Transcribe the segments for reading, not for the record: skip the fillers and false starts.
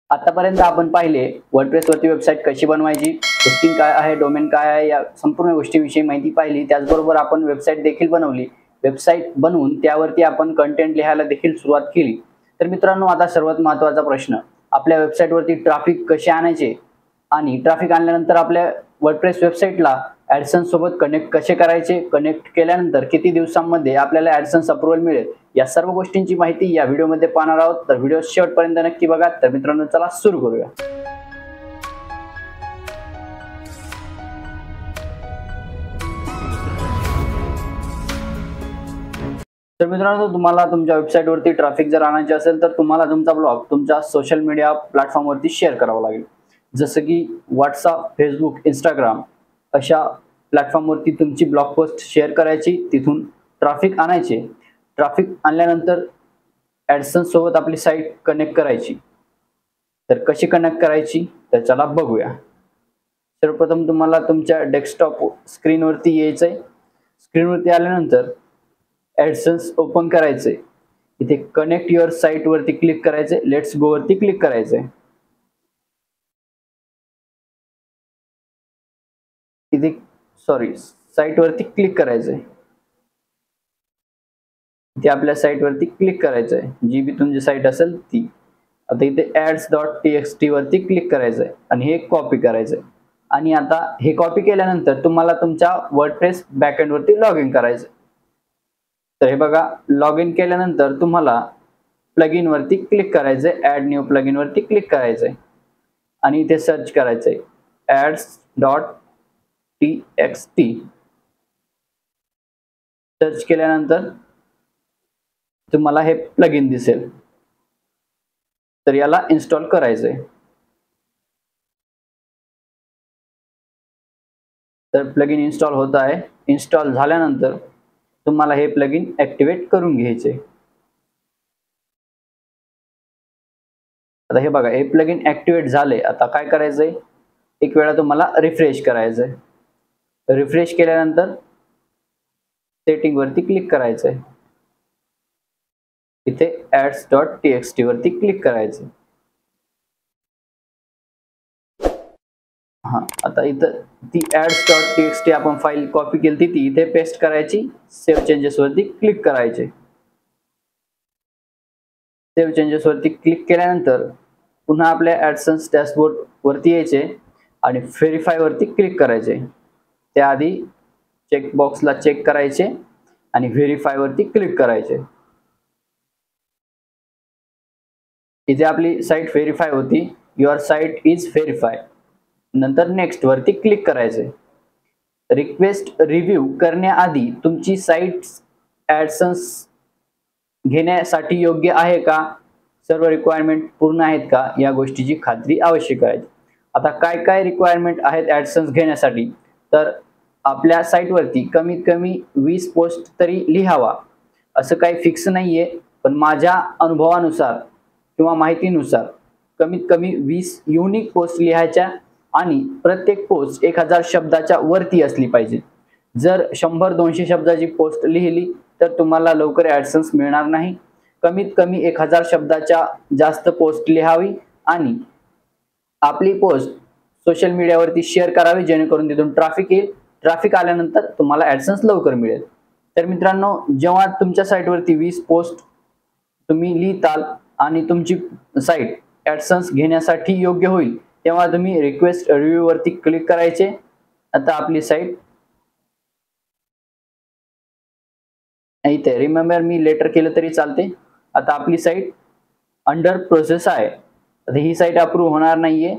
आतापर्यंत आपण पाहिले वर्डप्रेस वरती वेबसाईट कशी बनवायची, होस्टिंग काय आहे, डोमेन काय आहे, या संपूर्ण गोष्टीविषयी माहिती पाहिली। त्याचबरोबर आपण वेबसाईट देखील बनवली। वेबसाईट बनवून त्यावरती आपण कंटेंट लिहायला देखील सुरुवात केली। तर मित्रांनो, आता सर्वात महत्त्वाचा प्रश्न, आपल्या वेबसाईट वरती ट्रॅफिक कसे आणायचे आणि ट्रॅफिक आणल्यानंतर आपल्या वर्डप्रेस वेबसाईटला ॲडसेन्स सोबत कनेक्ट कसे करायचे, कनेक्ट केल्यानंतर किती दिवसांमध्ये आपल्याला ॲडसेन्स अप्रूव्हल मिळेल, या सर्व गोष्टींची माहिती या व्हिडिओमध्ये पाहणार आहोत। तर व्हिडिओ शेवटपर्यंत नक्की बघा। तर मित्रांनो, चला सुरू करूया। तर मित्रांनो, तुम्हाला तुमच्या वेबसाईटवरती ट्रॅफिक जर आणायचे असेल तर तुम्हाला तुमचा ब्लॉग तुमच्या सोशल मीडिया प्लॅटफॉर्मवरती शेअर करावा लागेल। जसं की WhatsApp, Facebook, Instagram अशा प्लॅटफॉर्मवरती तुमची ब्लॉग पोस्ट शेअर करायची, तिथून ट्रॅफिक आणायचे। ट्रॅफिक आणल्यानंतर ॲडसेन्स सोबत आपली साईट कनेक्ट करायची। तर कशी कनेक्ट करायची तर चला बघूया। सर्वप्रथम तुम्हाला तुमच्या डेस्कटॉप स्क्रीनवरती यायचंय। स्क्रीनवरती आल्यानंतर ॲडसेन्स ओपन करायचे। इथे कनेक्ट युअर साईट वरती क्लिक करायचे, लेट्स गो वरती क्लिक करायचे। इथे साईट वरती क्लिक करायचंय। इथे आपल्या साईट वरती क्लिक करायचंय, जी बी तुमची साईट असेल ती। आता इथे ads.txt वरती क्लिक करायचंय आणि हे कॉपी करायचंय। आणि आता हे कॉपी केल्यानंतर तुम्हाला तुमच्या वर्डप्रेस बॅकएंड वरती लॉग इन करायचंय। तर हे बघा, लॉग इन केल्यानंतर तुम्हाला प्लगइन वरती क्लिक करायचंय, ॲड न्यू प्लगइन वरती क्लिक करायचंय आणि इथे सर्च करायचंय ads.txt। सर्च केल्यानंतर तुम्हाला हे प्लगइन दिसेल, तर याला इन्स्टॉल करायचंय। तर प्लगइन इन्स्टॉल होत आहे। इन्स्टॉल झाल्यानंतर तुम्हाला हे प्लगइन ॲक्टिवेट करून घ्यायचे। आता हे बघा, हे प्लगइन ॲक्टिवेट झाले। आता काय करायचंय, एक वेळा तुम्हाला रिफ्रेश करायचंय। रिफ्रेश केल्यानंतर सेटिंग वरती क्लिक करायचंय, इथे ads.txt वरती क्लिक करायचं। आता इथं ती ads.txt आपण फाईल कॉपी केली ती इथे पेस्ट करायची। सेव्ह चेंजेस वरती क्लिक करायचे। सेव्ह चेंजेस वरती क्लिक केल्यानंतर पुन्हा आपल्या ॲडसेन्स डॅशबोर्ड वरती यायचे आणि व्हेरीफाय वरती क्लिक करायचे। त्याआधी चेक बॉक्सला चेक करायचे आणि व्हेरीफाय वरती क्लिक करायचे। इथे आपली साईट व्हेरीफाय होती, युअर साईट इज व्हेरीफाय। नंतर नेक्स्ट वरती क्लिक करायचे। रिक्वेस्ट रिव्ह्यू करण्याआधी तुमची साईट ॲडसेन्स घेण्यासाठी योग्य आहे का, सर्व रिक्वायरमेंट पूर्ण आहेत का, या गोष्टीची खात्री आवश्यक आहे। आता काय काय रिक्वायरमेंट आहेत ॲडसेन्स घेण्यासाठी, तर आपल्या साईटवरती कमीत कमी 20 पोस्ट तरी लिहावा, असं काही फिक्स नाहीये। पण माझ्या अनुभवानुसार किंवा माहितीनुसार कमीत कमी 20 युनिक पोस्ट लिहायच्या आणि प्रत्येक पोस्ट 1000 शब्दाच्या वरती असली पाहिजे। जर 100-200 शब्दाची पोस्ट लिहिली तर तुम्हाला लवकर ॲडसेन्स मिळणार नाही। कमीत कमी 1000 शब्दाच्या जास्त पोस्ट लिहावी आणि आपली पोस्ट सोशल मीडियावरती शेअर करावी, जेणेकरून तिथून ट्रॅफिक येईल। ट्रॅफिक आल्यानंतर तुम्हाला ॲडसेन्स लवकर मिळेल। तर मित्रांनो, जेव्हा तुमच्या साईटवरती 20 पोस्ट तुम्ही लिहिताल आणि तुमची साईट ॲडसेन्स घेण्यासाठी योग्य होईल, तेव्हा तुम्ही रिक्वेस्ट रिव्ह्यू वरती क्लिक करायचे। आता आपली साईट इथे रिमेंबर मी लेटर केलं तरी चालते। आता आपली साईट अंडर प्रोसेस आहे। आता ही साईट अप्रूव्ह होणार नाहीये,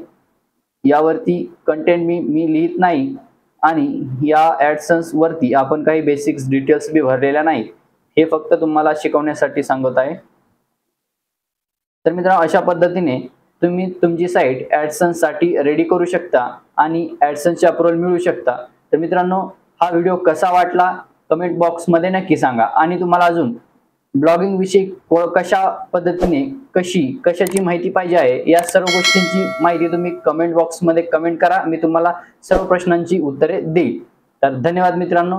यावरती कंटेंट मी लिहित नाही आणि या ॲडसेन्स वरती आपण काही बेसिक्स डिटेल्स बी भरलेल्या नाही। हे फक्त तुम्हाला शिकवण्यासाठी सांगत आहे। तर मित्रांनो, अशा पद्धतीने तुम्ही तुमची साईट ॲडसेन्स साठी रेडी करू शकता आणि ॲडसेन्सचे अप्रूव्हल मिळू शकता। तर मित्रांनो, हा व्हिडिओ कसा वाटला कमेंट बॉक्समध्ये नक्की सांगा आणि तुम्हाला अजून ब्लॉगिंग विषयी कशा पद्धतीने कशाची माहिती पाहिजे आहे, या सर्व गोष्टींची माहिती तुम्ही कमेंट बॉक्समध्ये कमेंट करा। मी तुम्हाला सर्व प्रश्नांची उत्तरे देईल। तर धन्यवाद मित्रांनो।